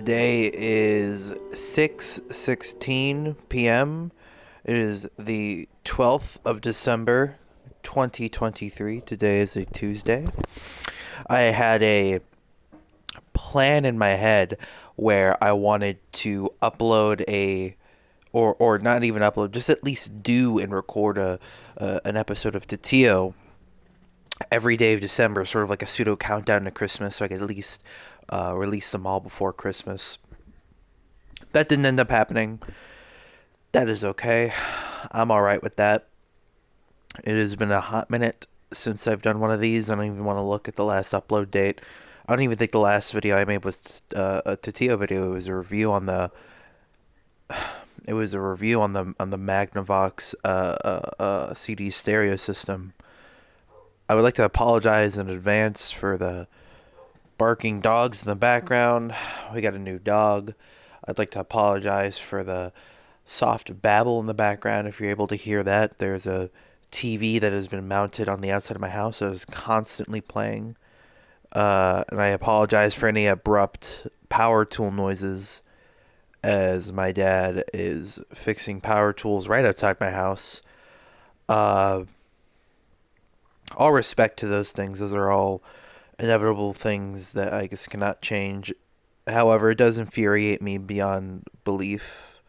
Today is 6:16 p.m. It is the 12th of December, 2023. Today is a Tuesday. I had a plan in my head where I wanted to upload or not even upload, just at least do and record an episode of Titio every day of December, sort of like a pseudo countdown to Christmas, so I could at least release them all before Christmas. That didn't end up happening. That is okay. I'm alright with that. It has been a hot minute since I've done one of these. I don't even want to look at the last upload date. I don't even think the last video I made was a Titio video. It was a review on the Magnavox CD stereo system. I would like to apologize in advance for the barking dogs in the background. We got a new dog. I'd like to apologize for the soft babble in the background. If you're able to hear that, there's a TV that has been mounted on the outside of my house that is constantly playing. And I apologize for any abrupt power tool noises, as my dad is fixing power tools right outside my house. All respect to those things. Those are all inevitable things that I guess cannot change. However, it does infuriate me beyond belief.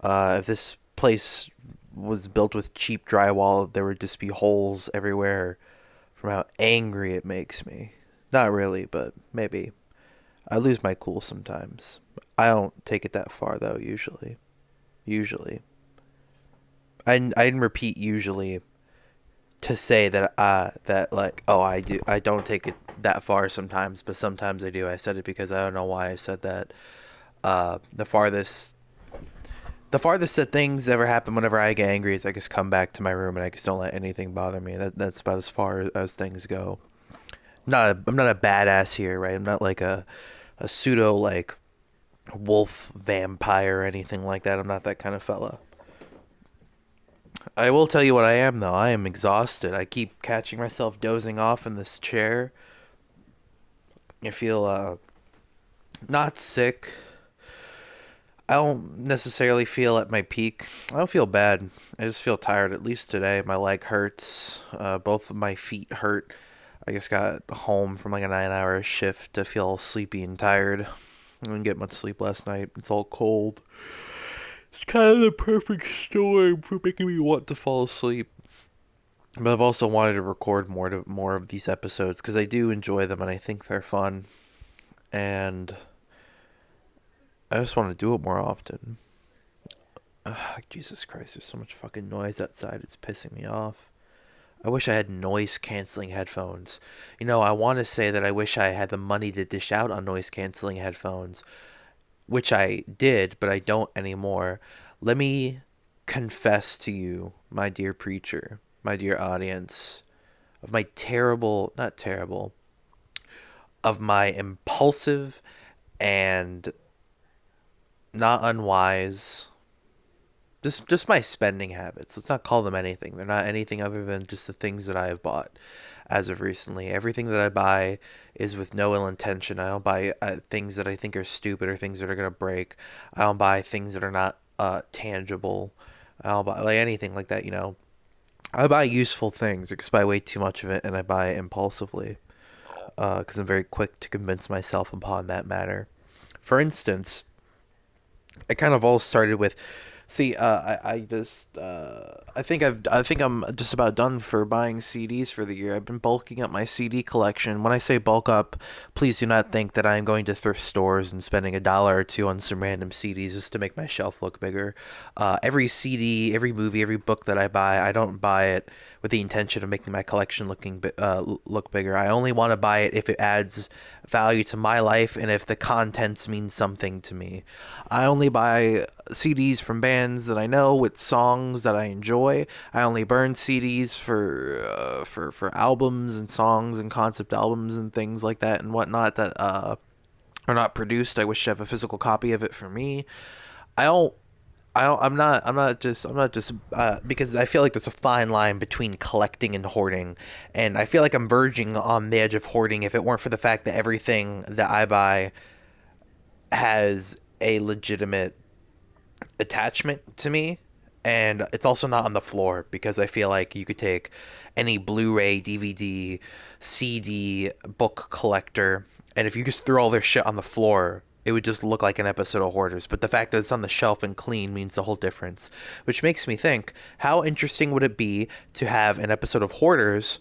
If this place was built with cheap drywall, there would just be holes everywhere from how angry it makes me. Not really, but maybe. I lose my cool sometimes. I don't take it that far, though, usually. I didn't repeat usually to say that I don't take it that far sometimes, but sometimes I do. I said it because I don't know why I said that. The farthest that things ever happen whenever I get angry is I just come back to my room and I just don't let anything bother me. That's about as far as things go. I'm not a badass here, right? I'm not like a pseudo like wolf vampire or anything like that. I'm not that kind of fella. I will tell you what I am, though. I am exhausted. I keep catching myself dozing off in this chair. I feel not sick. I don't necessarily feel at my peak. I don't feel bad. I just feel tired, at least today. My leg hurts. Both of my feet hurt. I just got home from like a 9-hour shift to feel sleepy and tired. I didn't get much sleep last night. It's all cold. It's kind of the perfect storm for making me want to fall asleep. But I've also wanted to record more of these episodes because I do enjoy them and I think they're fun. And I just want to do it more often. Jesus Christ, there's so much fucking noise outside. It's pissing me off. I wish I had noise-canceling headphones. You know, I want to say that I wish I had the money to dish out on noise-canceling headphones, which I did, but I don't anymore. Let me confess to you, my dear preacher, my dear audience, of my of my impulsive and not unwise, just my spending habits. Let's not call them anything. They're not anything other than just the things that I have bought as of recently. Everything that I buy is with no ill intention. I don't buy things that I think are stupid or things that are going to break. I don't buy things that are not tangible. I don't buy like anything like that, you know. I buy useful things. I just buy way too much of it and I buy it impulsively because I'm very quick to convince myself upon that matter. For instance, it kind of all started with, see, I think I'm just about done for buying CDs for the year. I've been bulking up my CD collection. When I say bulk up, please do not think that I'm going to thrift stores and spending $1 or $2 on some random CDs just to make my shelf look bigger. Every CD, every movie, every book that I buy, I don't buy it with the intention of making my collection look bigger. I only want to buy it if it adds value to my life and if the contents mean something to me. I only buy CDs from bands that I know with songs that I enjoy. I only burn CDs for albums and songs and concept albums and things like that and whatnot that are not produced. I wish to have a physical copy of it for me. I don't I'm not just because I feel like there's a fine line between collecting and hoarding, and I feel like I'm verging on the edge of hoarding if it weren't for the fact that everything that I buy has a legitimate attachment to me, and it's also not on the floor because I feel like you could take any Blu-ray, DVD, CD, book collector, and if you just threw all their shit on the floor, it would just look like an episode of Hoarders. But the fact that it's on the shelf and clean means the whole difference, which makes me think, how interesting would it be to have an episode of Hoarders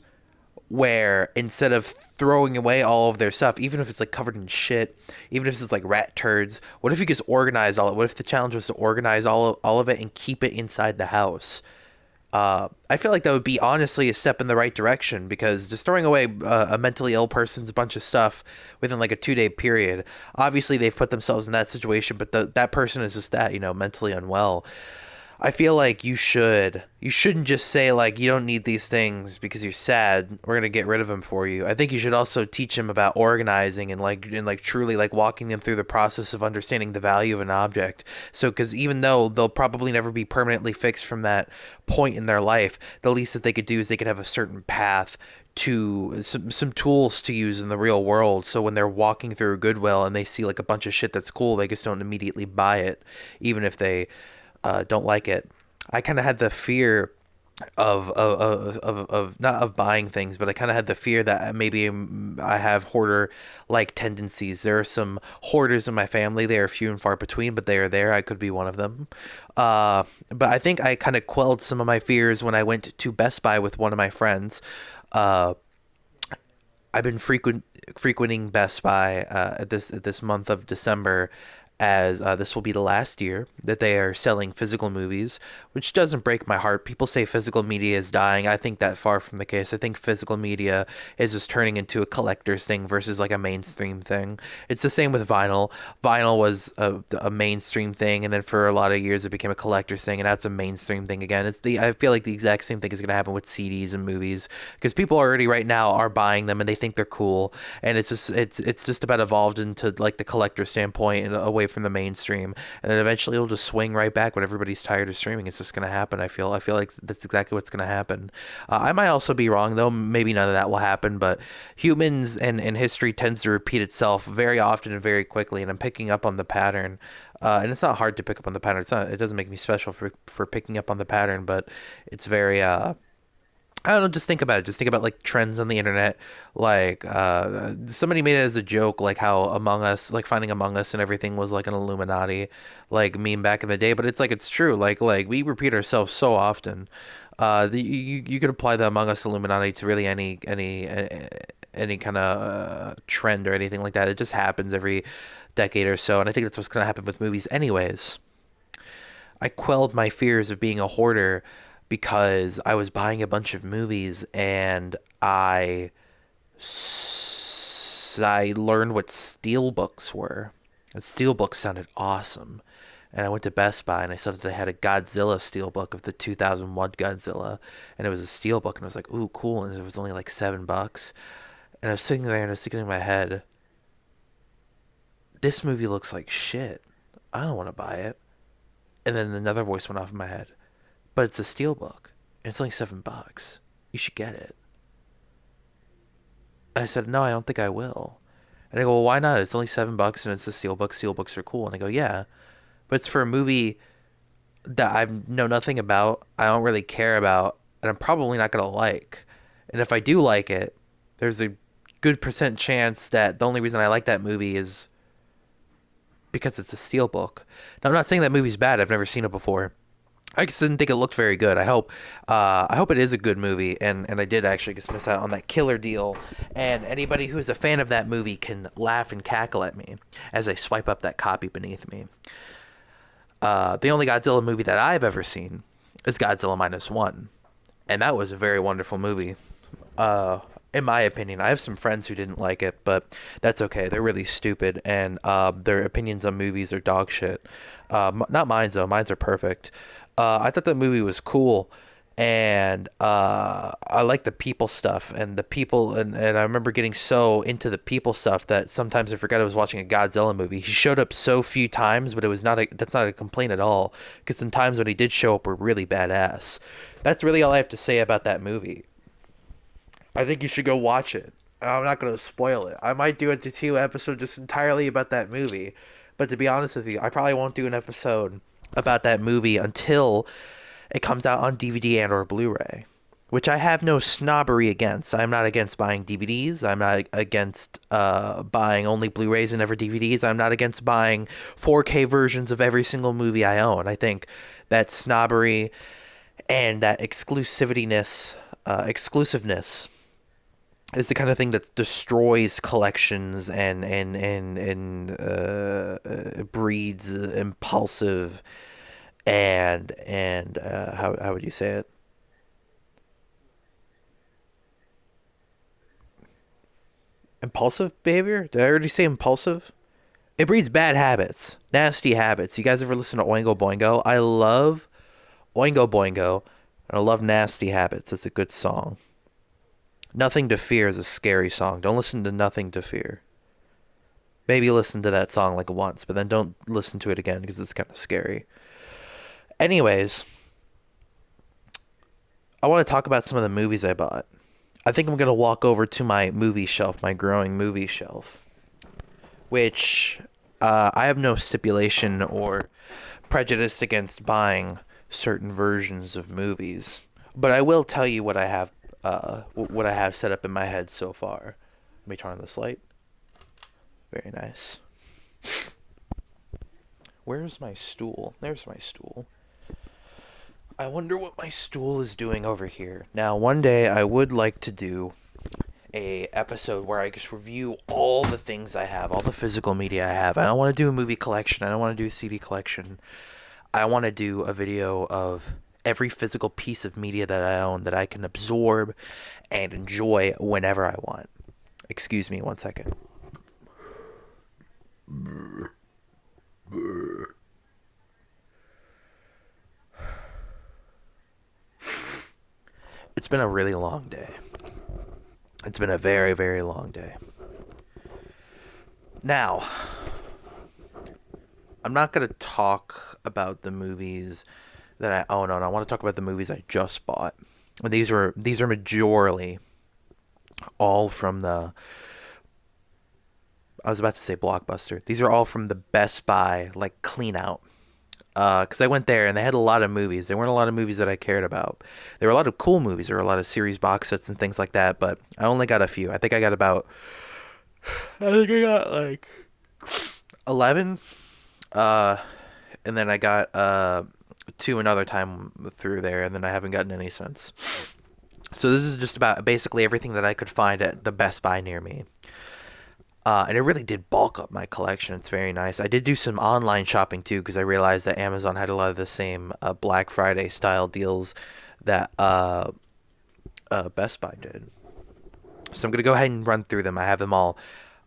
where instead of throwing away all of their stuff, even if it's like covered in shit, even if it's like rat turds, what if you just organize all it? What if the challenge was to organize all of it and keep it inside the house? I feel like that would be honestly a step in the right direction, because just throwing away a mentally ill person's bunch of stuff within like a 2 day period, obviously they've put themselves in that situation, but that person is just that, mentally unwell. I feel like you shouldn't just say like you don't need these things because you're sad. We're gonna get rid of them for you. I think you should also teach them about organizing and truly like walking them through the process of understanding the value of an object. So because even though they'll probably never be permanently fixed from that point in their life, the least that they could do is they could have a certain path to some tools to use in the real world. So when they're walking through Goodwill and they see like a bunch of shit that's cool, they just don't immediately buy it, even if they don't like it. I kind of had the fear of not of buying things, but I kind of had the fear that maybe I have hoarder like tendencies. There are some hoarders in my family. They are few and far between, but they are there. I could be one of them. But I think I kind of quelled some of my fears when I went to Best Buy with one of my friends. Uh, I've been frequenting Best Buy at this month of December, as this will be the last year that they are selling physical movies, which doesn't break my heart. People say physical media is dying. I think that far from the case. I think physical media is just turning into a collector's thing versus like a mainstream thing. It's the same with vinyl. Vinyl was a mainstream thing, and then for a lot of years it became a collector's thing, and now it's a mainstream thing again. I feel like the exact same thing is going to happen with CDs and movies, because people already right now are buying them and they think they're cool, and it's just about evolved into like the collector standpoint and away from the mainstream, and then eventually it'll just swing right back when everybody's tired of streaming. It's just gonna happen. I feel like that's exactly what's gonna happen. I might also be wrong though. Maybe none of that will happen, but humans and history tends to repeat itself very often and very quickly, and I'm picking up on the pattern. And it's not hard to pick up on the pattern. It doesn't make me special for picking up on the pattern, but it's very I don't know, just think about it. Just think about like trends on the internet. Like somebody made it as a joke, like how Among Us, like finding Among Us and everything was like an Illuminati like meme back in the day. But it's like it's true. Like we repeat ourselves so often. You could apply the Among Us Illuminati to really any kind of trend or anything like that. It just happens every decade or so, and I think that's what's gonna happen with movies, anyways. I quelled my fears of being a hoarder because I was buying a bunch of movies, and I learned what steelbooks were. And steelbooks sounded awesome. And I went to Best Buy and I saw that they had a Godzilla steelbook of the 2001 Godzilla, and it was a steelbook, and I was like, "Ooh, cool!" And it was only like $7. And I was sitting there and I was thinking in my head, "This movie looks like shit. I don't want to buy it." And then another voice went off in my head, "But it's a steelbook, and it's only $7. You should get it." And I said, "No, I don't think I will." And I go, "Well, why not? It's only $7 and it's a steelbook. Steelbooks are cool." And I go, "Yeah, but it's for a movie that I know nothing about, I don't really care about, and I'm probably not gonna like. And if I do like it, there's a good percent chance that the only reason I like that movie is because it's a steelbook." Now, I'm not saying that movie's bad. I've never seen it before. I just didn't think it looked very good. I hope it is a good movie, and I did actually just miss out on that killer deal. And anybody who's a fan of that movie can laugh and cackle at me as I swipe up that copy beneath me. The only Godzilla movie that I've ever seen is Godzilla Minus One, and that was a very wonderful movie. In my opinion, I have some friends who didn't like it, but that's okay. They're really stupid, and their opinions on movies are dog shit. Not mine though. Mine's are perfect. I thought that movie was cool, and I like the people stuff and the people, and I remember getting so into the people stuff that sometimes I forgot I was watching a Godzilla movie. He showed up so few times, but that's not a complaint at all, because some times when he did show up were really badass. That's really all I have to say about that movie. I think you should go watch it. I'm not going to spoil it. I might do it to 2 episodes just entirely about that movie. But to be honest with you, I probably won't do an episode about that movie until it comes out on DVD and or Blu-ray, which I have no snobbery against. I'm not against buying DVDs. I'm not against buying only Blu-rays and never DVDs. I'm not against buying 4K versions of every single movie I own. I think that snobbery and that exclusiveness is the kind of thing that destroys collections and breeds impulsive and how would you say it? Impulsive behavior? Did I already say impulsive? It breeds bad habits, nasty habits. You guys ever listen to Oingo Boingo? I love Oingo Boingo, and I love Nasty Habits. It's a good song. Nothing to Fear is a scary song. Don't listen to Nothing to Fear. Maybe listen to that song like once, but then don't listen to it again because it's kind of scary. Anyways, I want to talk about some of the movies I bought. I think I'm going to walk over to my movie shelf, my growing movie shelf, which I have no stipulation or prejudice against buying certain versions of movies, but I will tell you what I have set up in my head so far. Let me turn on this light. Very nice. Where's my stool? There's my stool. I wonder what my stool is doing over here. Now, one day I would like to do a episode where I just review all the things I have, all the physical media I have. I don't want to do a movie collection. I don't want to do a CD collection. I want to do a video of every physical piece of media that I own that I can absorb and enjoy whenever I want. Excuse me one second. It's been a really long day. It's been a very, very long day. Now, I'm not going to talk about the movies that I own. I want to talk about the movies I just bought. And these are majorly all from the, I was about to say Blockbuster. These are all from the Best Buy, like, clean out. Because I went there and they had a lot of movies. There weren't a lot of movies that I cared about. There were a lot of cool movies. There were a lot of series box sets and things like that. But I only got a few. I think I got about, I think I got like 11. And then I got two another time through there. And then I haven't gotten any since. So this is just about basically everything that I could find at the Best Buy near me. And it really did bulk up my collection. It's very nice. I did do some online shopping too because I realized that Amazon had a lot of the same Black Friday style deals that Best Buy did. So I'm going to go ahead and run through them. I have them all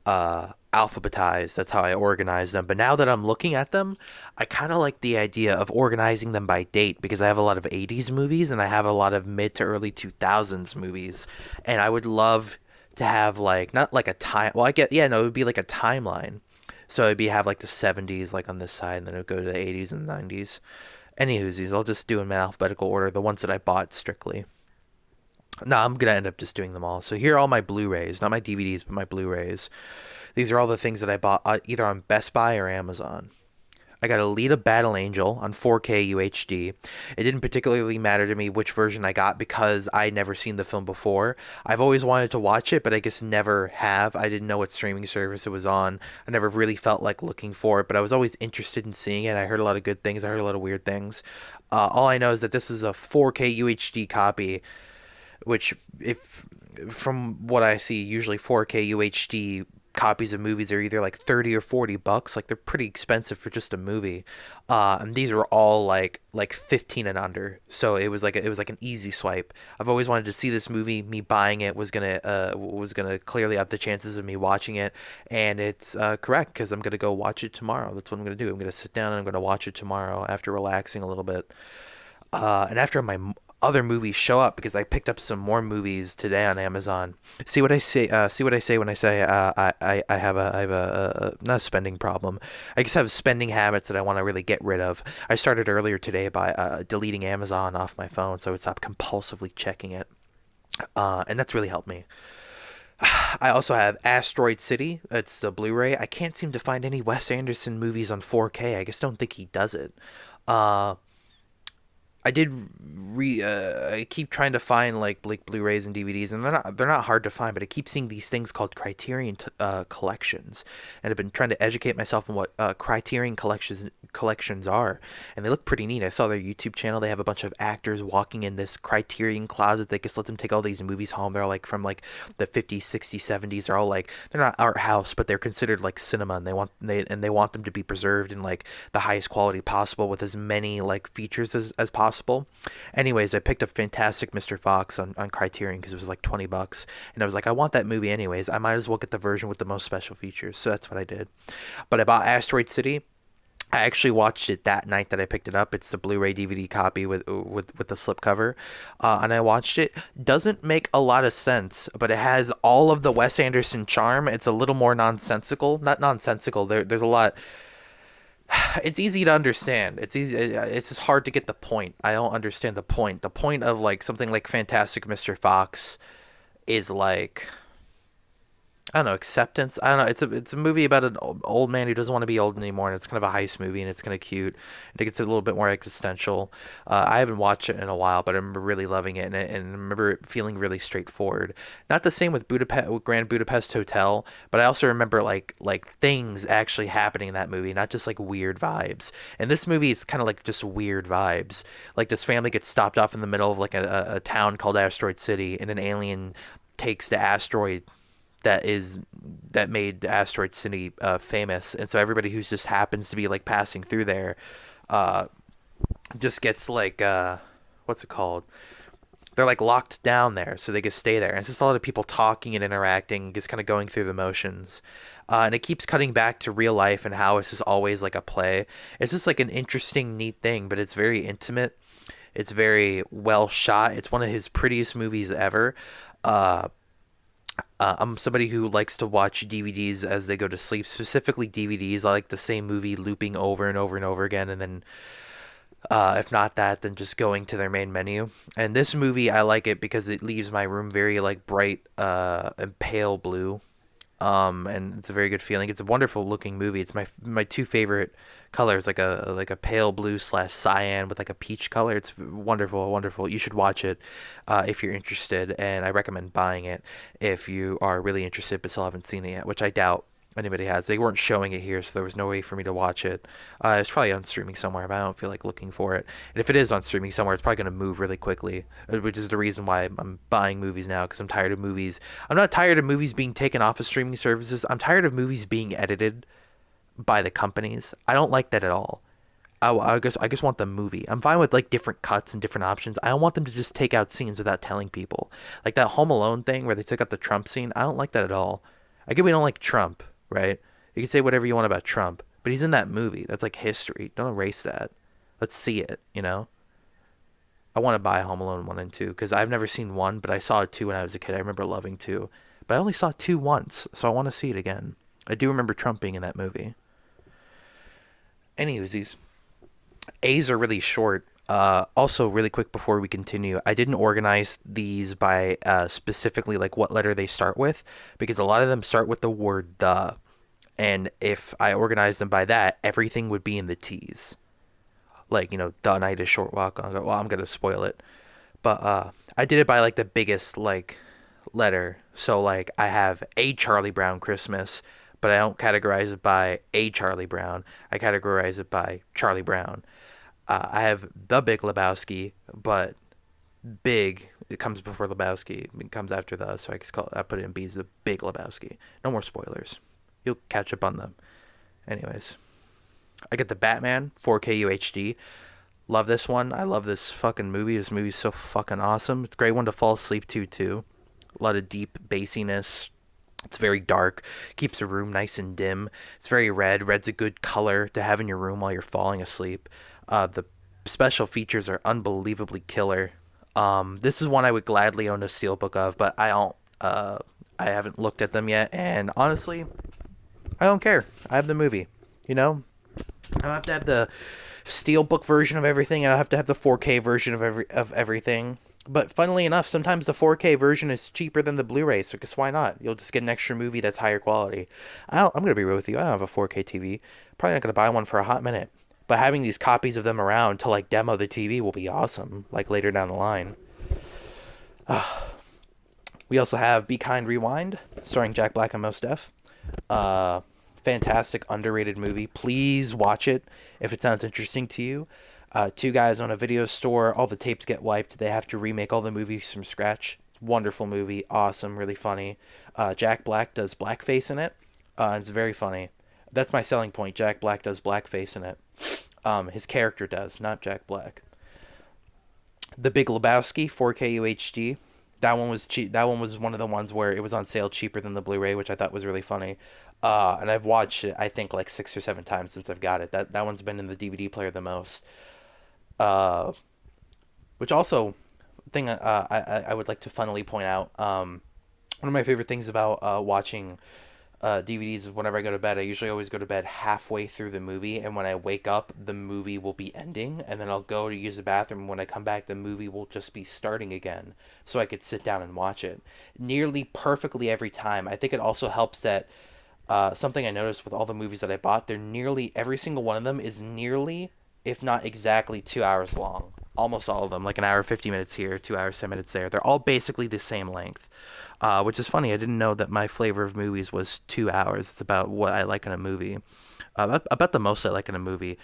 alphabetized. That's how I organize them. But now that I'm looking at them, I kind of like the idea of organizing them by date because I have a lot of 80s movies and I have a lot of mid to early 2000s movies. And I would love to have like not like a time, well I get, yeah, no, it would be like a timeline, so it'd be have like the 70s like on this side and then it would go to the 80s and 90s. Any whoosies, I'll just do them in alphabetical order, the ones that I bought strictly. No, I'm gonna end up just doing them all. So here are all my Blu-rays, not my DVDs but my Blu-rays. These are all the things that I bought either on Best Buy or Amazon. I got Alita Battle Angel on 4K UHD. It didn't particularly matter to me which version I got because I'd never seen the film before. I've always wanted to watch it, but I guess never have. I didn't know what streaming service it was on. I never really felt like looking for it, but I was always interested in seeing it. I heard a lot of good things. I heard a lot of weird things. All I know is that this is a 4K UHD copy, which, if from what I see, usually 4K UHD copies of movies are either like 30 or 40 bucks. Like they're pretty expensive for just a movie. And these were all like 15 and under. So it was like an easy swipe. I've always wanted to see this movie. Me buying it was gonna clearly up the chances of me watching it, and it's correct because I'm gonna go watch it tomorrow. That's what I'm gonna do. I'm gonna sit down and I'm gonna watch it tomorrow after relaxing a little bit. And after my other movies show up, because I picked up some more movies today on Amazon. See what I say? See what I say when I say I have a not a spending problem. I just have spending habits that I want to really get rid of. I started earlier today by deleting Amazon off my phone, so I would stop compulsively checking it, and that's really helped me. I also have Asteroid City. It's the Blu-ray. I can't seem to find any Wes Anderson movies on 4K. I just don't think he does it. Uh, I did I keep trying to find like Blu-rays and DVDs, and they're not hard to find, but I keep seeing these things called Criterion collections, and I've been trying to educate myself on what Criterion collections are, and they look pretty neat. I saw their YouTube channel. They have a bunch of actors walking in this Criterion closet. They just let them take all these movies home. They're like from like the 50s, 60s, 70s. They're all like they're not art house, but they're considered like cinema, and they want them to be preserved in like the highest quality possible with as many like features as possible. Anyways, I picked up Fantastic Mr. Fox on Criterion because it was like $20, and I was like, I want that movie anyways. I might as well get the version with the most special features. So that's what I did. But I bought Asteroid City. I actually watched it that night that I picked it up. It's the Blu-ray DVD copy with the slipcover, and I watched it. Doesn't make a lot of sense, but it has all of the Wes Anderson charm. It's a little more nonsensical, not nonsensical. There's a lot. It's easy to understand. It's easy. It's just hard to get the point. I don't understand the point. The point of like something like Fantastic Mr. Fox is like I don't know, acceptance. I don't know. It's a movie about an old man who doesn't want to be old anymore, and it's kind of a heist movie, and it's kind of cute. And it gets a little bit more existential. I haven't watched it in a while, but I remember really loving it, and I remember it feeling really straightforward. Not the same with Budapest, with Grand Budapest Hotel, but I also remember like things actually happening in that movie, not just like weird vibes. And this movie is kind of like just weird vibes. Like this family gets stopped off in the middle of like a town called Asteroid City, and an alien takes the asteroid that made Asteroid City famous, and so everybody who just happens to be like passing through there, uh, just gets like what's it called? They're like locked down there, so they just stay there. And it's just a lot of people talking and interacting, just kind of going through the motions. And it keeps cutting back to real life and how it's just always like a play. It's just like an interesting, neat thing, but it's very intimate. It's very well shot. It's one of his prettiest movies ever. Uh, I'm somebody who likes to watch DVDs as they go to sleep, specifically DVDs. I like the same movie looping over and over and over again, and then if not that, then just going to their main menu. And this movie, I like it because it leaves my room very like bright and pale blue. And it's a very good feeling. It's a wonderful looking movie. It's my two favorite colors, like a pale blue slash cyan with like a peach color. It's wonderful, wonderful. You should watch it if you're interested, and I recommend buying it if you are really interested but still haven't seen it yet, which I doubt anybody has. They weren't showing it here, so there was no way for me to watch it. It's probably on streaming somewhere, but I don't feel like looking for it. And if it is on streaming somewhere, it's probably going to move really quickly, which is the reason why I'm buying movies now, because I'm tired of movies. I'm not tired of movies being taken off of streaming services. I'm tired of movies being edited by the companies. I don't like that at all. I just want the movie. I'm fine with like different cuts and different options. I don't want them to just take out scenes without telling people. Like that Home Alone thing where they took out the Trump scene. I don't like that at all. I get we don't like Trump, right? You can say whatever you want about Trump, but he's in that movie. That's like history. Don't erase that. Let's see it, you know? I want to buy Home Alone 1 and 2 because I've never seen 1, but I saw it 2 when I was a kid. I remember loving 2. But I only saw 2 once, so I want to see it again. I do remember Trump being in that movie. Anywhoosies, A's are really short. Also, really quick before we continue, I didn't organize these by specifically like what letter they start with, because a lot of them start with the word the. And if I organized them by that, everything would be in the T's. Like, the night is short walk. Well, I'm going to spoil it. But I did it by like the biggest like letter. So like I have a Charlie Brown Christmas, but I don't categorize it by a Charlie Brown. I categorize it by Charlie Brown. I have the Big Lebowski, but big, it comes before Lebowski. It comes after the, so I put it in B's, the Big Lebowski. No more spoilers. You'll catch up on them. Anyways, I get the Batman 4K UHD. Love this one. I love this fucking movie. This movie's so fucking awesome. It's a great one to fall asleep to too. A lot of deep bassiness. It's very dark. Keeps the room nice and dim. It's very red. Red's a good color to have in your room while you're falling asleep. The special features are unbelievably killer. This is one I would gladly own a steelbook of, but I don't. I haven't looked at them yet, and honestly, I don't care. I have the movie. I don't have to have the steelbook version of everything. I don't have to have the 4K version of everything. But funnily enough, sometimes the 4K version is cheaper than the Blu-ray, so because why not? You'll just get an extra movie that's higher quality. I'm gonna be real with you. I don't have a 4K TV. Probably not gonna buy one for a hot minute. But having these copies of them around to like demo the TV will be awesome. Like later down the line. We also have Be Kind Rewind, starring Jack Black and Mos Def. Uh, Fantastic, underrated movie. Please watch it if it sounds interesting to you. Two guys on a video store. All the tapes get wiped. They have to remake all the movies from scratch. Wonderful movie. Awesome. Really funny. Jack Black does blackface in it. It's very funny. That's my selling point. Jack Black does blackface in it. His character does, not Jack Black. The Big Lebowski, 4K UHD. That one was cheap. That one was one of the ones where it was on sale cheaper than the Blu-ray, which I thought was really funny. And I've watched it, I think, like 6 or 7 times since I've got it. That one's been in the DVD player the most. Uh, which also thing I would like to funnily point out. One of my favorite things about watching DVDs is whenever I go to bed, I usually always go to bed halfway through the movie, and when I wake up, the movie will be ending, and then I'll go to use the bathroom. And when I come back, the movie will just be starting again, so I could sit down and watch it nearly perfectly every time. I think it also helps that something I noticed with all the movies that I bought, they're nearly every single one of them is nearly, if not exactly, 2 hours long. Almost all of them, like an hour 50 minutes here, 2 hours 10 minutes there. They're all basically the same length, which is funny. I didn't know that my flavor of movies was 2 hours. It's about what I like in a movie, about the most I like in a movie.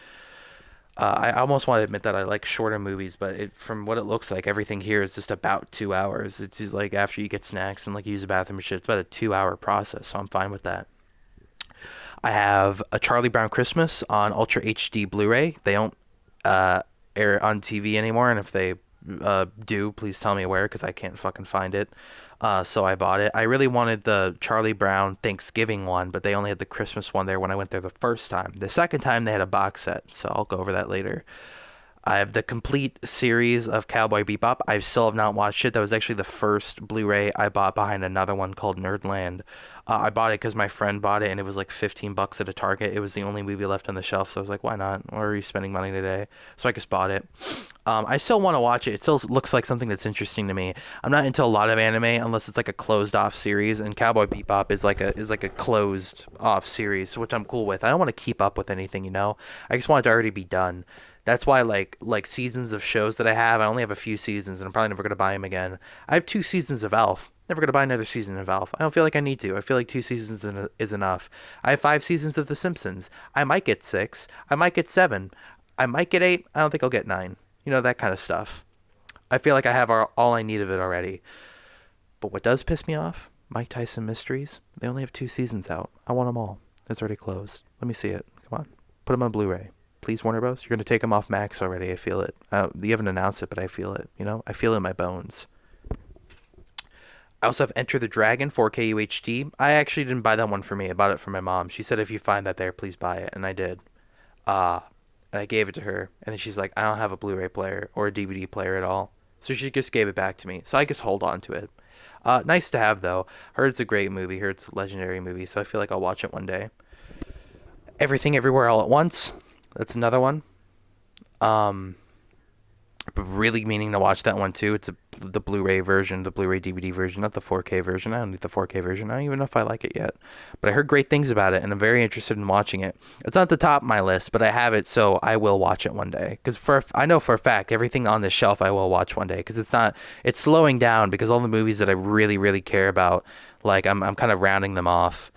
I almost want to admit that I like shorter movies, but from what it looks like, everything here is just about 2 hours. It's just like after you get snacks and like use the bathroom and shit, it's about a 2 hour process, so I'm fine with that. I have a Charlie Brown Christmas on Ultra HD Blu-ray. They don't air it on TV anymore, and if they do, please tell me where because I can't fucking find it. So I bought it. I really wanted the Charlie Brown Thanksgiving one, but they only had the Christmas one there when I went there the first time. The second time they had a box set, so I'll go over that later. I have the complete series of Cowboy Bebop. I still have not watched it. That was actually the first Blu-ray I bought behind another one called Nerdland. I bought it because my friend bought it and it was like 15 bucks at a Target. It was the only movie left on the shelf, so I was like, why not? Why are you spending money today? So I just bought it. I still want to watch it. It still looks like something that's interesting to me. I'm not into a lot of anime unless it's like a closed off series, and Cowboy Bebop is like a closed off series, which I'm cool with. I don't want to keep up with anything, you know. I just want it to already be done. That's why like seasons of shows that I have, I only have a few seasons, and I'm probably never gonna buy them again. I have 2 seasons of Elf. Never gonna buy another season of Elf. I don't feel like I need to. I feel like 2 seasons is enough. I have 5 seasons of The Simpsons. I might get 6. I might get 7. I might get 8. I don't think I'll get 9. You know, that kind of stuff. I feel like I have all I need of it already. But what does piss me off? Mike Tyson Mysteries. They only have 2 seasons out. I want them all. It's already closed. Let me see it. Come on. Put them on Blu-ray. Please, Warner Bros. You're going to take them off Max already. I feel it. You haven't announced it, but I feel it. You know? I feel it in my bones. I also have Enter the Dragon 4K UHD. I actually didn't buy that one for me. I bought it for my mom. She said if you find that there, please buy it. And I did. Uh, and I gave it to her. And then she's like, I don't have a Blu-ray player or a DVD player at all. So she just gave it back to me. So I just hold on to it. Nice to have, though. Heard it's a great movie. Heard it's a legendary movie. So I feel like I'll watch it one day. Everything Everywhere All at Once. That's another one. Really meaning to watch that one too. It's the Blu-ray version, the Blu-ray DVD version, not the 4K version. I don't need the 4K version. I don't even know if I like it yet. But I heard great things about it, and I'm very interested in watching it. It's not at the top of my list, but I have it, so I will watch it one day. Because I know for a fact, everything on this shelf I will watch one day. Because it's slowing down because all the movies that I really, really care about, like I'm kind of rounding them off.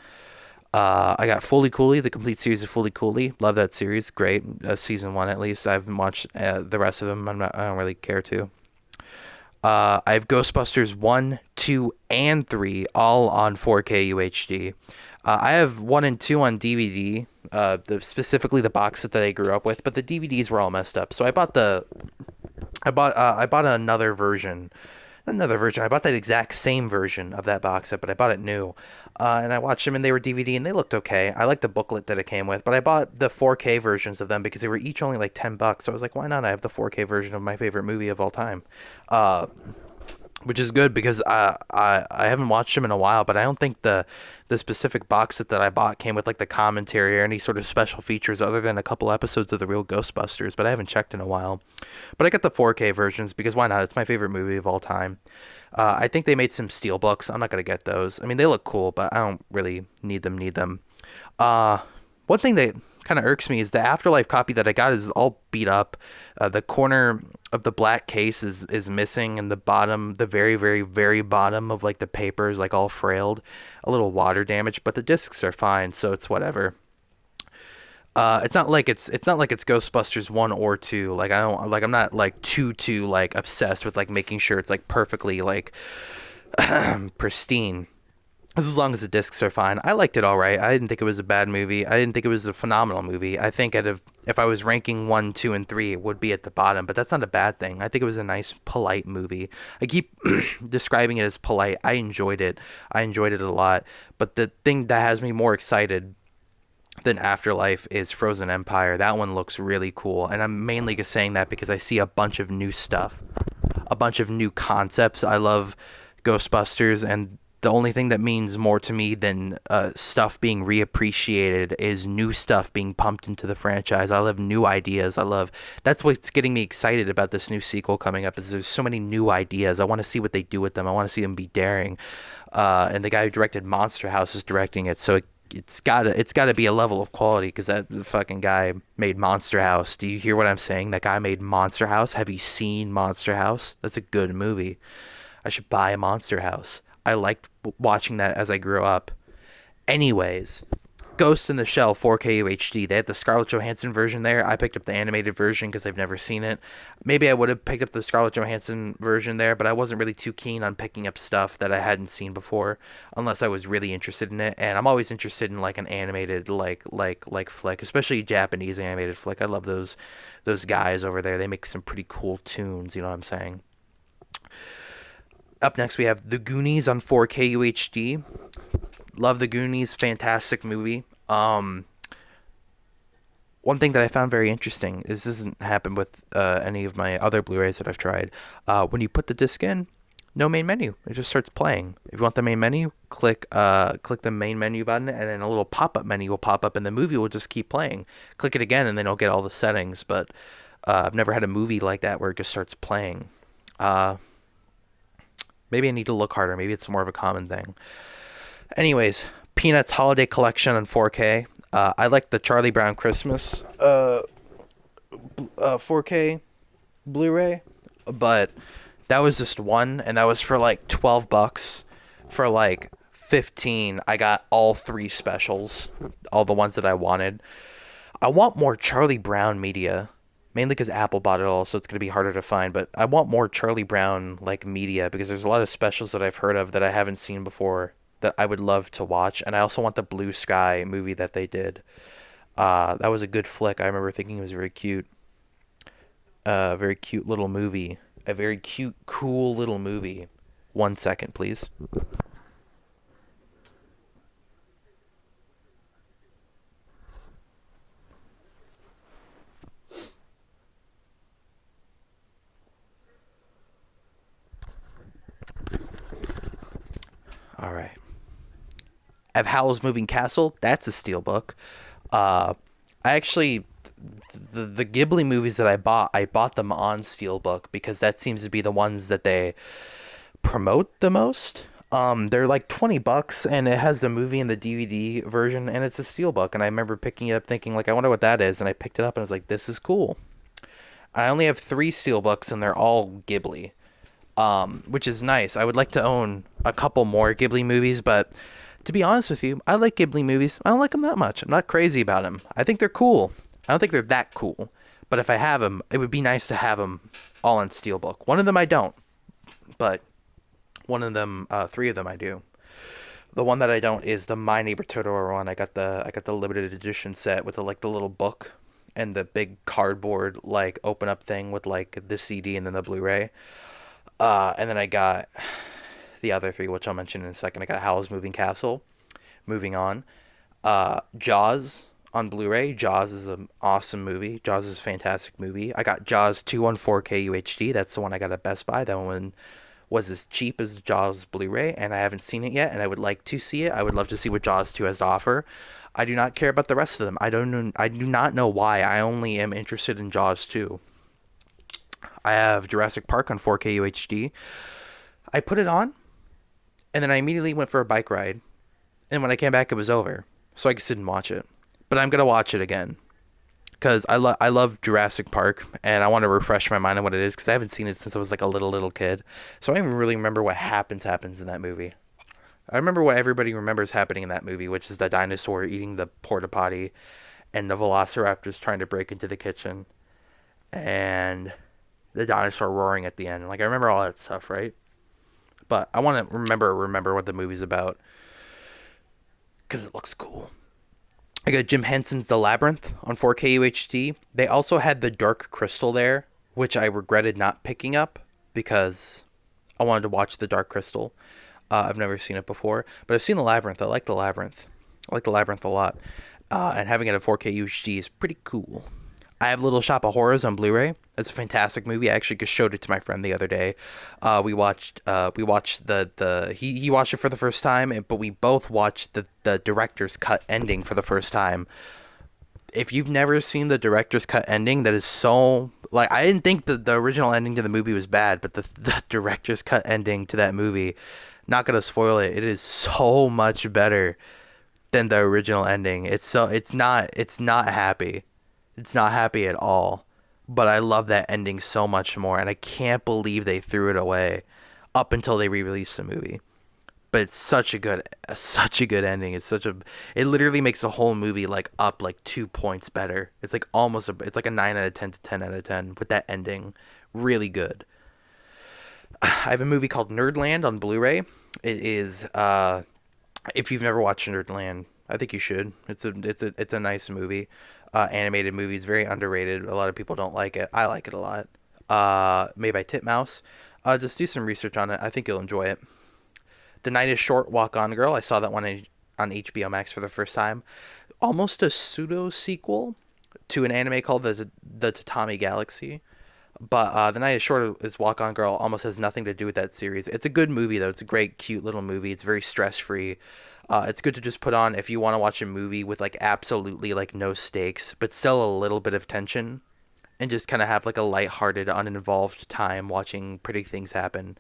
I got Fully Cooley, the complete series of Fully Cooley. Love that series. Great. Season 1 at least. I haven't watched the rest of them. I don't really care to. I have Ghostbusters 1, 2, and 3 all on 4K UHD. I have 1 and 2 on DVD, specifically the box set that I grew up with, but the DVDs were all messed up. So I bought another version. Another version. I bought that exact same version of that box set, but I bought it new. And I watched them, and they were DVD, and they looked okay. I liked the booklet that it came with, but I bought the 4K versions of them because they were each only like $10. So I was like, why not? I have the 4K version of my favorite movie of all time. which is good because I haven't watched them in a while, but I don't think the specific box set that I bought came with like the commentary or any sort of special features other than a couple episodes of the real Ghostbusters. But I haven't checked in a while. But I got the 4K versions because why not? It's my favorite movie of all time. I think they made some steel books. I'm not gonna get those. I mean, they look cool, but I don't really need them. Need them. Uh, One thing that kind of irks me is the Afterlife copy that I got is all beat up. The corner of the black case is missing, and the bottom, the very, very, very bottom of like the paper is like all frailed, a little water damage. But the discs are fine, so it's whatever. It's not like it's Ghostbusters 1 or 2. Like I don't like I'm not like too like obsessed with like making sure it's like perfectly like pristine. As long as the discs are fine. I liked it all right. I didn't think it was a bad movie. I didn't think it was a phenomenal movie. I think if I was ranking 1, 2, and 3, it would be at the bottom, but that's not a bad thing. I think it was a nice, polite movie. I keep describing it as polite. I enjoyed it. I enjoyed it a lot. But the thing that has me more excited than Afterlife is Frozen Empire. That one looks really cool, and I'm mainly just saying that because I see a bunch of new stuff, a bunch of new concepts. I love Ghostbusters, and the only thing that means more to me than stuff being reappreciated is new stuff being pumped into the franchise. I love new ideas. I love That's what's getting me excited about this new sequel coming up. Is there's so many new ideas. I want to see what they do with them. I want to see them be daring. And the guy who directed Monster House is directing it, so it's gotta be a level of quality because that fucking guy made Monster House. Do you hear what I'm saying? That guy made Monster House. Have you seen Monster House? That's a good movie. I should buy a Monster House. I liked watching that as I grew up. Anyways, Ghost in the Shell 4K UHD. They had the Scarlett Johansson version there. I picked up the animated version because I've never seen it. Maybe I would have picked up the Scarlett Johansson version there, but I wasn't really too keen on picking up stuff that I hadn't seen before, unless I was really interested in it. And I'm always interested in like an animated like flick, especially Japanese animated flick. I love those guys over there. They make some pretty cool tunes. You know what I'm saying? Up next, we have The Goonies on 4K UHD. Love The Goonies, fantastic movie. One thing that I found very interesting is this doesn't happen with any of my other Blu-rays that I've tried. When you put the disc in, no main menu. It just starts playing. If you want the main menu, click the main menu button, and then a little pop-up menu will pop up, and the movie will just keep playing. Click it again, and then you'll get all the settings. But I've never had a movie like that where it just starts playing. Uh, Maybe I need to look harder. Maybe it's more of a common thing. Anyways, Peanuts Holiday Collection on 4K. I like the Charlie Brown Christmas 4K Blu-ray, but that was just one, and that was for like $12. For like 15, I got all three specials, all the ones that I wanted. I want more Charlie Brown media, mainly because Apple bought it all, so it's going to be harder to find. But I want more Charlie Brown like media because there's a lot of specials that I've heard of that I haven't seen before that I would love to watch. And I also want the Blue Sky movie that they did. That was a good flick. I remember thinking it was very cute. Very cute little movie. A very cute, cool little movie. 1 second, please. All right. I have Howl's Moving Castle. That's a steelbook. I actually the Ghibli movies that I bought them on steelbook because that seems to be the ones that they promote the most. They're like $20 and it has the movie and the DVD version and it's a steelbook. And I remember picking it up thinking like I wonder what that is, and I picked it up and I was like, this is cool. I only have three steelbooks and they're all Ghibli, which is nice. I would like to own a couple more Ghibli movies, but to be honest with you, I like Ghibli movies. I don't like them that much. I'm not crazy about them. I think they're cool. I don't think they're that cool. But if I have them, it would be nice to have them all on steelbook. One of them I don't, but one of them, three of them I do. The one that I don't is the My Neighbor Totoro one. I got the limited edition set with the little book and the big cardboard like open up thing with like the CD and then the Blu-ray. And then I got the other three, which I'll mention in a second. I got Howl's Moving Castle. Moving on. Jaws on Blu-ray. Jaws is an awesome movie. Jaws is a fantastic movie. I got Jaws 2 on 4K UHD. That's the one I got at Best Buy. That one was as cheap as Jaws Blu-ray, and I haven't seen it yet, and I would like to see it. I would love to see what Jaws 2 has to offer. I do not care about the rest of them. I do not know why. I only am interested in Jaws 2. I have Jurassic Park on 4K UHD. I put it on, and then I immediately went for a bike ride. And when I came back, it was over. So I just didn't watch it. But I'm going to watch it again. Because I love Jurassic Park, and I want to refresh my mind on what it is, because I haven't seen it since I was like a little kid. So I don't even really remember what happens in that movie. I remember what everybody remembers happening in that movie, which is the dinosaur eating the porta potty, and the velociraptors trying to break into the kitchen, and the dinosaur roaring at the end. Like, I remember all that stuff, right? But I want to remember what the movie's about, because it looks cool. I got Jim Henson's The Labyrinth on 4K UHD. They also had The Dark Crystal there, which I regretted not picking up because I wanted to watch The Dark Crystal. I've never seen it before, but I've seen The Labyrinth. I like The Labyrinth. I like The Labyrinth a lot. And having it at 4K UHD is pretty cool. I have Little Shop of Horrors on Blu-ray. It's a fantastic movie. I actually just showed it to my friend the other day. We watched he watched it for the first time, but we both watched the director's cut ending for the first time. If you've never seen the director's cut ending, that is so, like, I didn't think the original ending to the movie was bad, but the director's cut ending to that movie, not gonna spoil it, it is so much better than the original ending. It's not happy. It's not happy at all. But I love that ending so much more, and I can't believe they threw it away up until they re-released the movie. But it's such a good ending. It literally makes the whole movie like up like 2 points better. It's like it's like a 9 out of 10 to 10 out of 10 with that ending. Really good. I have a movie called Nerdland on Blu-ray. It is if you've never watched Nerdland, I think you should. It's a nice movie. Animated movie. It's very underrated. A lot of people don't like it. I like it a lot. Made by Titmouse. Just do some research on it. I think you'll enjoy it. The Night is Short, Walk On Girl. I saw that one on HBO Max for the first time. Almost a pseudo sequel to an anime called the Tatami Galaxy. But The Night is Short is Walk On Girl almost has nothing to do with that series. It's a good movie, though. It's a great, cute little movie. It's very stress-free. It's good to just put on if you want to watch a movie with like absolutely like no stakes, but still a little bit of tension, and just kind of have like a lighthearted, uninvolved time watching pretty things happen.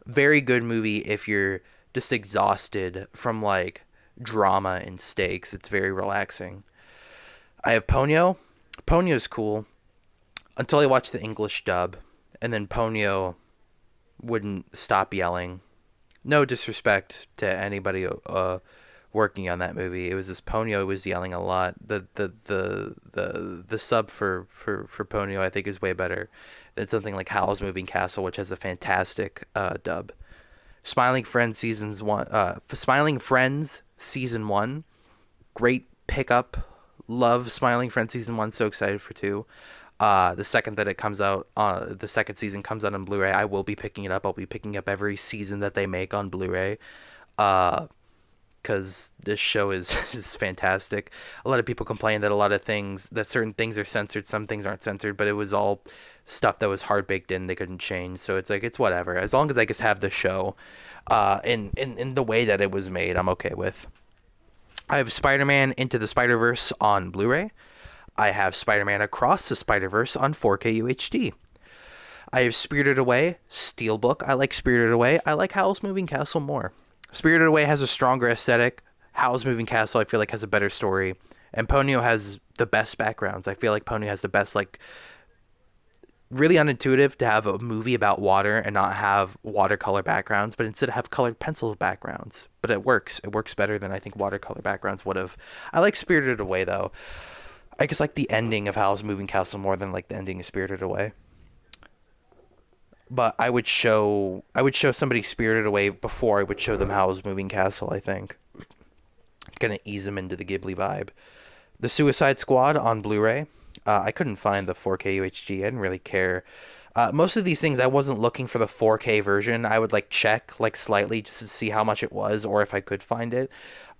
Very good movie if you're just exhausted from like drama and stakes. It's very relaxing. I have Ponyo. Ponyo's cool until I watched the English dub, and then Ponyo wouldn't stop yelling. No disrespect to anybody working on that movie. It was this Ponyo was yelling a lot. The sub for Ponyo I think is way better than something like Howl's Moving Castle, which has a fantastic dub. Smiling Friends season 1, great pickup. Love Smiling Friends season 1. So excited for 2. The second that it comes out, the second season comes out on Blu-ray, I will be picking it up. I'll be picking up every season that they make on Blu-ray, because this show is fantastic. A lot of people complain that certain things are censored, some things aren't censored, but it was all stuff that was hard baked in. They couldn't change, so it's like it's whatever. As long as I just have the show, in the way that it was made, I'm okay with. I have Spider-Man Into the Spider-Verse on Blu-ray. I have Spider-Man Across the Spider-Verse on 4K UHD. I have Spirited Away, Steelbook. I like Spirited Away. I like Howl's Moving Castle more. Spirited Away has a stronger aesthetic. Howl's Moving Castle, I feel like, has a better story. And Ponyo has the best backgrounds. I feel like Ponyo has the best, like, really unintuitive to have a movie about water and not have watercolor backgrounds, but instead have colored pencil backgrounds. But it works. It works better than I think watercolor backgrounds would have. I like Spirited Away, though. I just like the ending of Howl's Moving Castle more than like the ending of Spirited Away. But I would show somebody Spirited Away before I would show them Howl's Moving Castle, I think. Gonna ease them into the Ghibli vibe. The Suicide Squad on Blu-ray. I couldn't find the 4K UHD. I didn't really care. Most of these things I wasn't looking for the 4K version. I would like check like slightly just to see how much it was or if I could find it.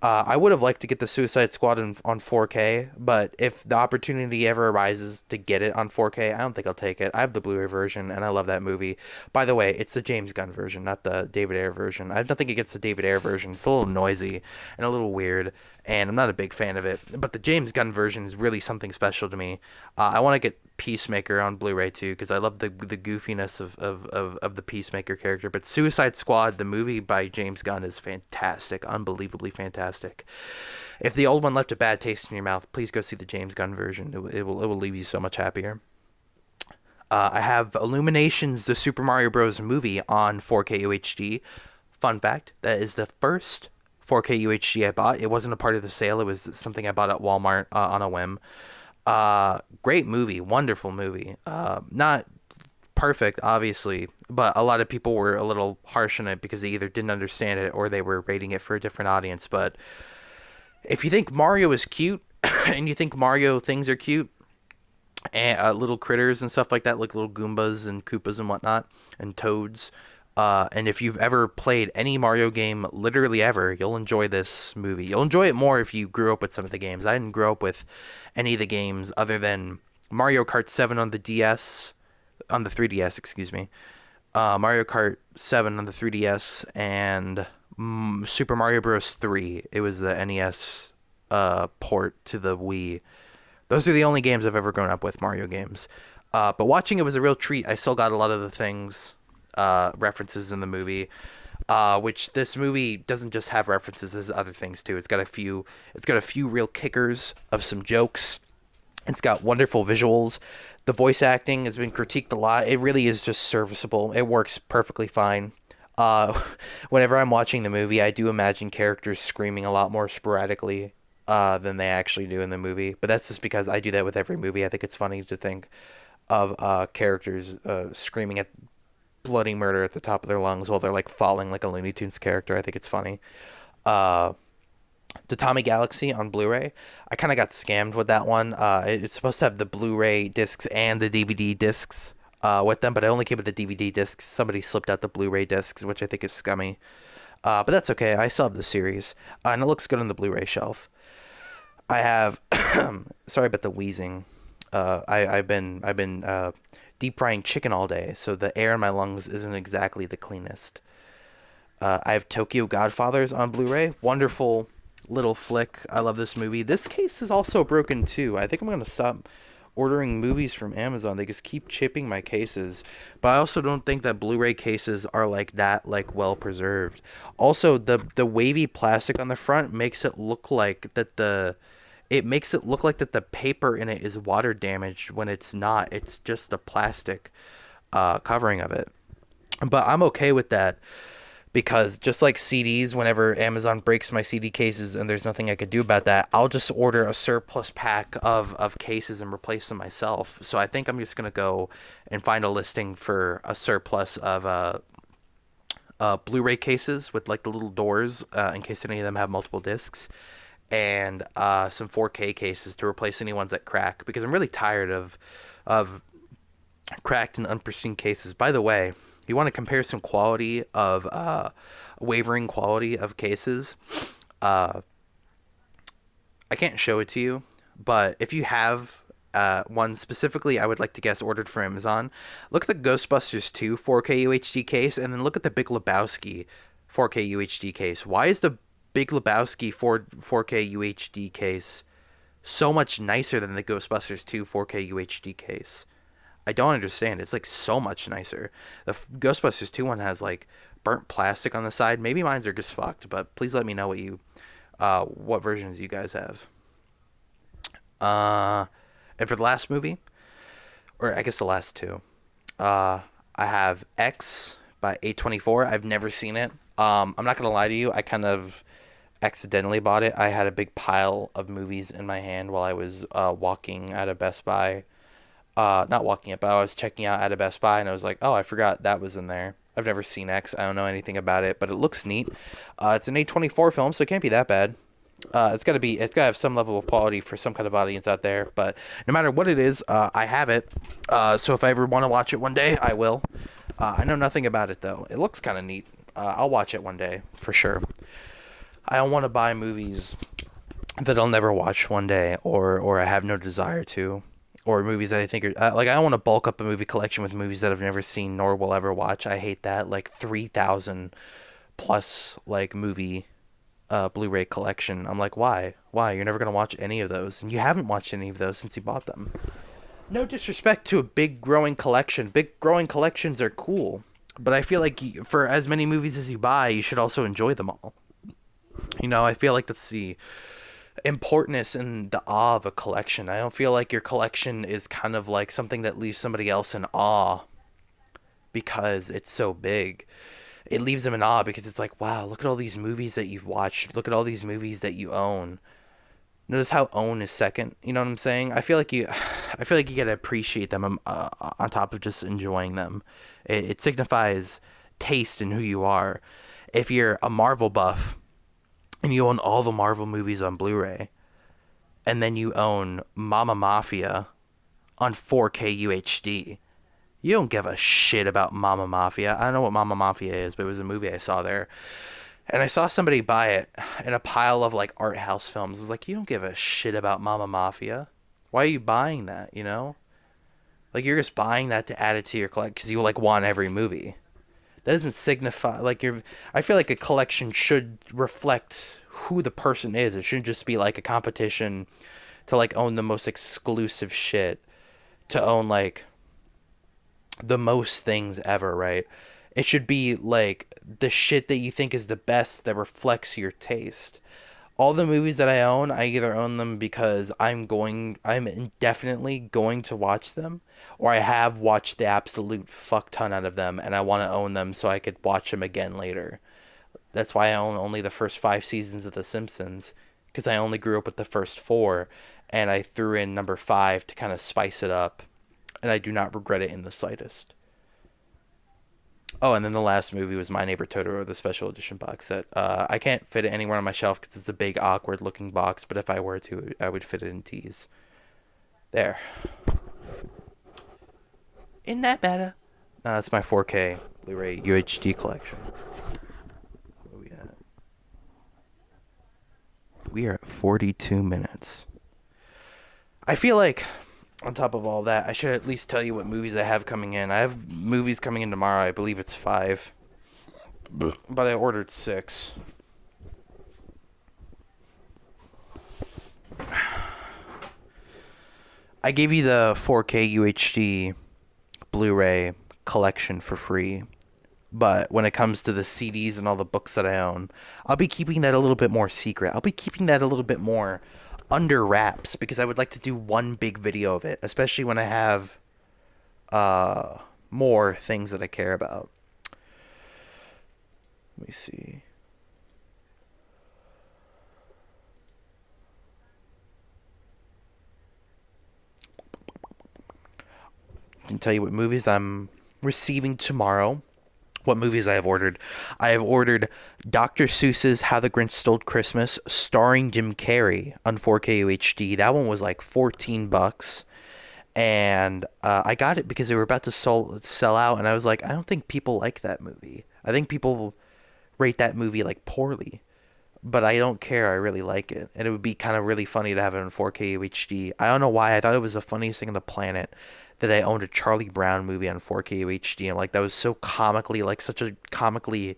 I would have liked to get the Suicide Squad on 4K, but if the opportunity ever arises to get it on 4K, I don't think I'll take it. I have the Blu-ray version and I love that movie. By the way, it's the James Gunn version, not the David Ayer version. I have nothing against the David Ayer version. It's a little noisy and a little weird, and I'm not a big fan of it. But the James Gunn version is really something special to me. I want to get Peacemaker on Blu-ray too because I love the goofiness of the Peacemaker character. But Suicide Squad, the movie by James Gunn, is fantastic, unbelievably fantastic. If the old one left a bad taste in your mouth, please go see the James Gunn version. It will leave you so much happier. I have Illuminations, the Super Mario Bros. Movie on 4K UHD. Fun fact, that is the first 4K UHD I bought. It wasn't a part of the sale. It was something I bought at Walmart on a whim. Great movie, wonderful movie. Not perfect, obviously, but a lot of people were a little harsh on it because they either didn't understand it or they were rating it for a different audience. But if you think Mario is cute and you think Mario things are cute, and little critters and stuff like that, like little Goombas and Koopas and whatnot, and Toads. And if you've ever played any Mario game, literally ever, you'll enjoy this movie. You'll enjoy it more if you grew up with some of the games. I didn't grow up with any of the games other than Mario Kart 7 on the DS, on the 3DS, excuse me. Mario Kart 7 on the 3DS, and Super Mario Bros. 3. It was the NES port to the Wii. Those are the only games I've ever grown up with, Mario games. But watching it was a real treat. I still got a lot of the things, references in the movie, which this movie doesn't just have references, as other things too. It's got a few real kickers of some jokes. It's got wonderful visuals. The voice acting has been critiqued a lot. It really is just serviceable. It works perfectly fine. Uh, Whenever I'm watching the movie, I do imagine characters screaming a lot more sporadically than they actually do in the movie. But that's just because I do that with every movie. I think it's funny to think of characters screaming at bloody murder at the top of their lungs while they're like falling like a Looney Tunes character. I think it's funny. Uh, the Tommy Galaxy on Blu-ray, I kind of got scammed with that one. It's supposed to have the Blu-ray discs and the DVD discs with them, but I only came with the DVD discs. Somebody slipped out the Blu-ray discs, which I think is scummy. But that's okay. I still have the series, and it looks good on the Blu-ray shelf. I have, sorry about the wheezing. I've been deep frying chicken all day, so the air in my lungs isn't exactly the cleanest. I have Tokyo Godfathers on Blu-ray. Wonderful little flick. I love this movie. This case is also broken too. I think I'm gonna stop ordering movies from Amazon. They just keep chipping my cases. But I also don't think that Blu-ray cases are like that, like well preserved. Also, the wavy plastic on the front makes it look like that the paper in it is water damaged when it's not. It's just the plastic covering of it. But I'm okay with that because just like CDs, whenever Amazon breaks my CD cases and there's nothing I could do about that, I'll just order a surplus pack of cases and replace them myself. So I think I'm just going to go and find a listing for a surplus of Blu-ray cases with like the little doors in case any of them have multiple discs, and some 4K cases to replace any ones that crack because I'm really tired of cracked and unpristine cases. By the way, you want to compare some quality of wavering quality of cases. I can't show it to you, but if you have one specifically, I would like to guess ordered from Amazon. Look at the Ghostbusters 2 4K UHD case, and then look at the Big Lebowski 4K UHD case. Why is the Big Lebowski 4K UHD case so much nicer than the Ghostbusters 2 4K UHD case? I don't understand. It's like so much nicer. The Ghostbusters 2 one has like burnt plastic on the side. Maybe mine's are just fucked, but please let me know what versions you guys have. And for the last movie, or I guess the last two, I have X by A24. I've never seen it. I'm not gonna lie to you. I kind of accidentally bought it. I had a big pile of movies in my hand while I was walking out of Best Buy. Not walking it, but I was checking out at a Best Buy, and I was like, oh, I forgot that was in there. I've never seen X. I don't know anything about it, but it looks neat. It's an A24 film, so it can't be that bad. It's gotta have some level of quality for some kind of audience out there. But no matter what it is, I have it. So if I ever want to watch it one day, I will. I know nothing about it though. It looks kind of neat. I'll watch it one day for sure. I don't want to buy movies that I'll never watch one day, or I have no desire to, or movies that I think are like I don't want to bulk up a movie collection with movies that I've never seen nor will ever watch. I hate that. Like 3,000 plus like movie Blu-ray collection. I'm like, why? Why? You're never gonna watch any of those, and you haven't watched any of those since you bought them. No disrespect to a big growing collection. Big growing collections are cool, but I feel like for as many movies as you buy, you should also enjoy them all. I feel like that's the importance and the awe of a collection. I don't feel like your collection is kind of like something that leaves somebody else in awe because it's so big. It leaves them in awe because it's like, wow, look at all these movies that you've watched. Look at all these movies that you own. Notice how own is second. You know what I'm saying? I feel like you gotta appreciate them on top of just enjoying them. It signifies taste in who you are. If you're a Marvel buff and you own all the Marvel movies on Blu-ray, and then you own Mama Mafia on 4K UHD, you don't give a shit about Mama Mafia. I don't know what Mama Mafia is, but it was a movie I saw there. And I saw somebody buy it in a pile of like art house films. I was like, you don't give a shit about Mama Mafia. Why are you buying that, you know? Like you're just buying that to add it to your collection because you like want every movie. That doesn't signify like you're. I feel like a collection should reflect who the person is. It shouldn't just be like a competition to like own the most exclusive shit, to own like the most things ever, right? It should be like the shit that you think is the best that reflects your taste. All the movies that I own, I either own them because I'm indefinitely going to watch them, or I have watched the absolute fuck ton out of them and I want to own them so I could watch them again later. That's why I own only the first 5 seasons of The Simpsons, because I only grew up with the first four, and I threw in number five to kind of spice it up, and I do not regret it in the slightest. Oh, and then the last movie was My Neighbor Totoro, the special edition box set. I can't fit it anywhere on my shelf because it's a big, awkward-looking box. But if I were to, I would fit it in teas. There. Isn't that better? It's my 4K Blu-ray UHD collection. Where we at? We are at 42 minutes. I feel like, on top of all that, I should at least tell you what movies I have coming in. I have movies coming in tomorrow. I believe it's 5. But I ordered 6. I gave you the 4K UHD Blu-ray collection for free. But when it comes to the CDs and all the books that I own, I'll be keeping that a little bit more secret. I'll be keeping that a little bit more under wraps because I would like to do one big video of it, especially when I have more things that I care about. Let me see. I can tell you what movies I'm receiving tomorrow. What movies I have ordered. I have ordered Dr. Seuss's How the Grinch Stole Christmas, starring Jim Carrey on 4K UHD. That one was like $14. And I got it because they were about to sell out. And I was like, I don't think people like that movie. I think people rate that movie like poorly. But I don't care. I really like it. And it would be kind of really funny to have it in 4K UHD. I don't know why. I thought it was the funniest thing on the planet that I owned a Charlie Brown movie on 4K UHD. And like that was so comically, like such a comically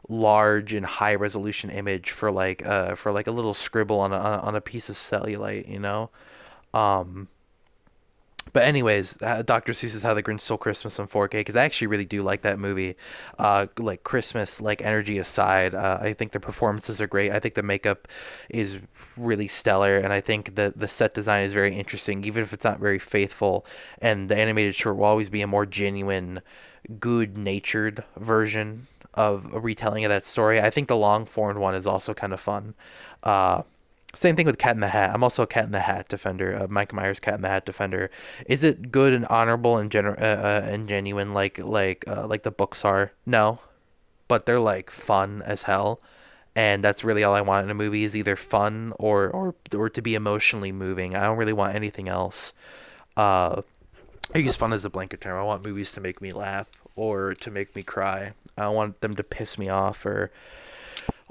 large and high resolution image for like a little scribble on a piece of cellulite, you know? Um but anyways, Dr. Seuss's How the Grinch Stole Christmas on 4K because I actually really do like that movie. Like Christmas, like energy aside, I think the performances are great. I think the makeup is really stellar, and I think the set design is very interesting, even if it's not very faithful. And the animated short will always be a more genuine, good-natured version of a retelling of that story. I think the long form one is also kind of fun. Uh, Same thing with Cat in the Hat. I'm also a Cat in the Hat defender. Mike Myers Cat in the Hat defender. Is it good and honorable and and genuine like the books are? No, but they're like fun as hell, And that's really all I want in a movie is either fun or to be emotionally moving. I don't really want anything else. Uh, I use fun as a blanket term. I want movies to make me laugh or to make me cry. I don't want them to piss me off or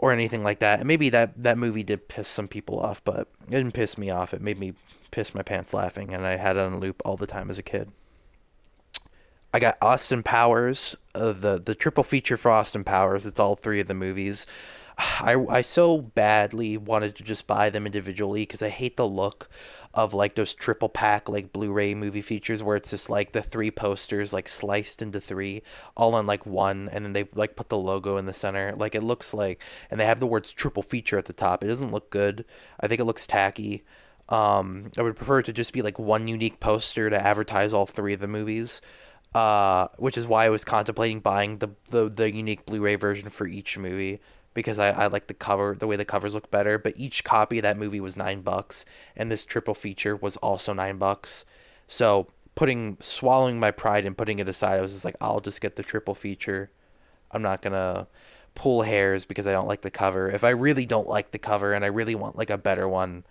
anything like that. And maybe that movie did piss some people off, but it didn't piss me off. It made me piss my pants laughing, and I had it on loop all the time as a kid. I got Austin Powers, the triple feature for Austin Powers. It's all three of the movies. I so badly wanted to just buy them individually because I hate the look of like those triple pack like Blu-ray movie features where it's just like the three posters like sliced into three all on like one, and then they like put the logo in the center. Like it looks like, and they have the words triple feature at the top. It doesn't look good. I think it looks tacky. I would prefer it to just be like one unique poster to advertise all three of the movies. Which is why I was contemplating buying the unique Blu-ray version for each movie because I like the cover, the way the covers look better. But each copy of that movie was $9, and this triple feature was also $9. So swallowing my pride and putting it aside, I was just like, I'll just get the triple feature. I'm not gonna pull hairs because I don't like the cover. If I really don't like the cover and I really want like a better one,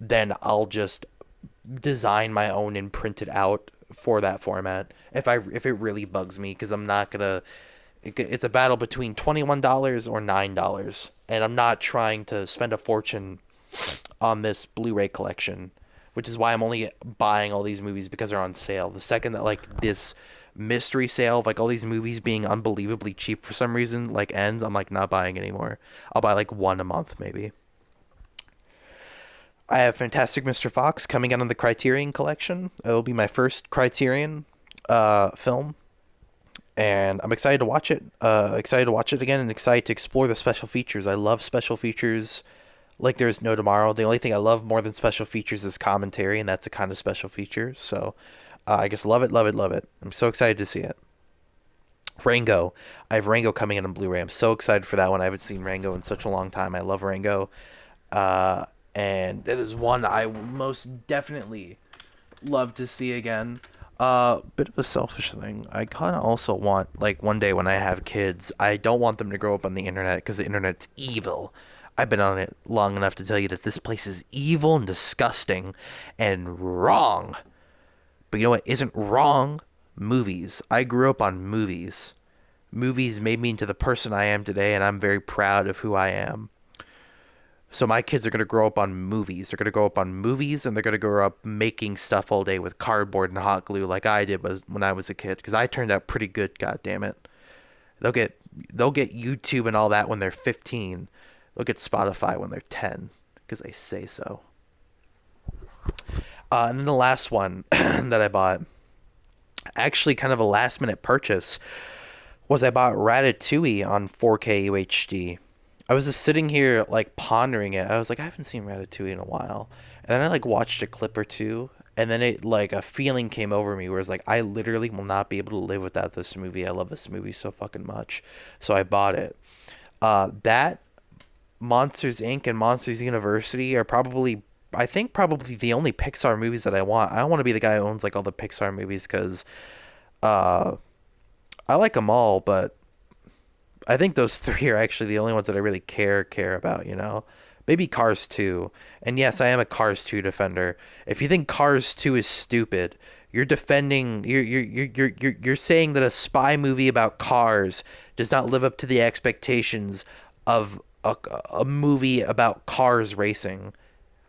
then I'll just design my own and print it out for that format if it really bugs me because I'm not gonna it's a battle between $21 or $9, and I'm not trying to spend a fortune on this Blu-ray collection, which is why I'm only buying all these movies because they're on sale. The second that like this mystery sale of like all these movies being unbelievably cheap for some reason like ends, I'm like not buying anymore. I'll buy like one a month maybe. I have Fantastic Mr. Fox coming out on the Criterion collection. It'll be my first Criterion film, and I'm excited to watch it. Excited to watch it again, and excited to explore the special features. I love special features like there's no tomorrow. The only thing I love more than special features is commentary, and that's a kind of special feature. So I just love it, love it, love it. I'm so excited to see it. Rango. I have Rango coming in on Blu-ray. I'm so excited for that one. I haven't seen Rango in such a long time. I love Rango. Uh, and it is one I most definitely love to see again. Bit of a selfish thing. I kind of also want, like, one day when I have kids, I don't want them to grow up on the internet because the internet's evil. I've been on it long enough to tell you that this place is evil and disgusting and wrong. But you know what isn't wrong? Movies. I grew up on movies. Movies made me into the person I am today, and I'm very proud of who I am. So my kids are going to grow up on movies. They're going to grow up on movies, and they're going to grow up making stuff all day with cardboard and hot glue like I did when I was a kid, because I turned out pretty good, god damn it. They'll get they'll get YouTube and all that when they're 15. They'll get Spotify when they're 10 because they say so. And then the last one that I bought, actually kind of a last minute purchase, was I bought Ratatouille on 4K UHD. I was just sitting here like pondering it. I was like, I haven't seen Ratatouille in a while. And then I like watched a clip or two, and then it like a feeling came over me where it's like I literally will not be able to live without this movie. I love this movie so fucking much. So I bought it. That Monsters Inc. and Monsters University are probably, I think, probably the only Pixar movies that I want. I don't want to be the guy who owns like all the Pixar movies because uh, I like them all, but I think those three are actually the only ones that I really care about, you know? Maybe Cars 2. And yes, I am a Cars 2 defender. If you think Cars 2 is stupid, you're defending you're saying that a spy movie about cars does not live up to the expectations of a movie about cars racing.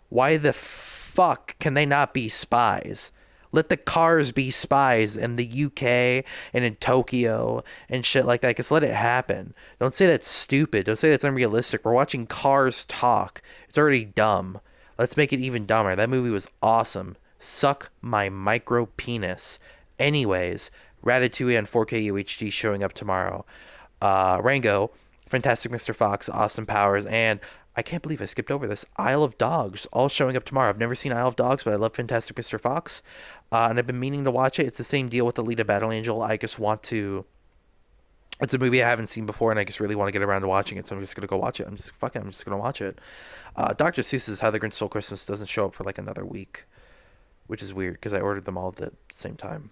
Why the fuck can they not be spies? Let the cars be spies in the UK and in Tokyo and shit like that. Just let it happen. Don't say that's stupid. Don't say that's unrealistic. We're watching cars talk. It's already dumb. Let's make it even dumber. That movie was awesome. Suck my micro penis. Anyways, Ratatouille on 4K UHD showing up tomorrow. Rango, Fantastic Mr. Fox, Austin Powers, and I can't believe I skipped over this. Isle of Dogs, all showing up tomorrow. I've never seen Isle of Dogs, but I love Fantastic Mr. Fox, and I've been meaning to watch it. It's the same deal with Alita Battle Angel. I just want to. It's a movie I haven't seen before, and I just really want to get around to watching it. So I'm just gonna go watch it. I'm just gonna watch it. Dr. Seuss's How the Grinch Stole Christmas doesn't show up for like another week, which is weird because I ordered them all at the same time.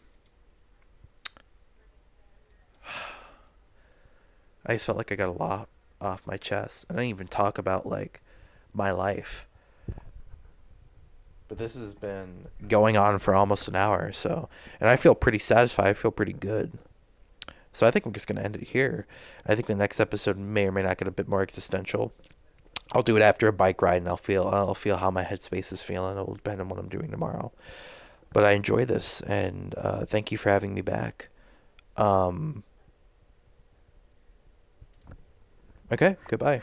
I just felt like I got a lot. off my chest. I didn't even talk about like my life. But this has been going on for almost an hour, so and I feel pretty satisfied. I feel pretty good. So I think I'm just gonna end it here. I think the next episode may or may not get a bit more existential. I'll do it after a bike ride, and I'll feel how my headspace is feeling. It'll depend on what I'm doing tomorrow. But I enjoy this, and thank you for having me back. Um, okay, goodbye.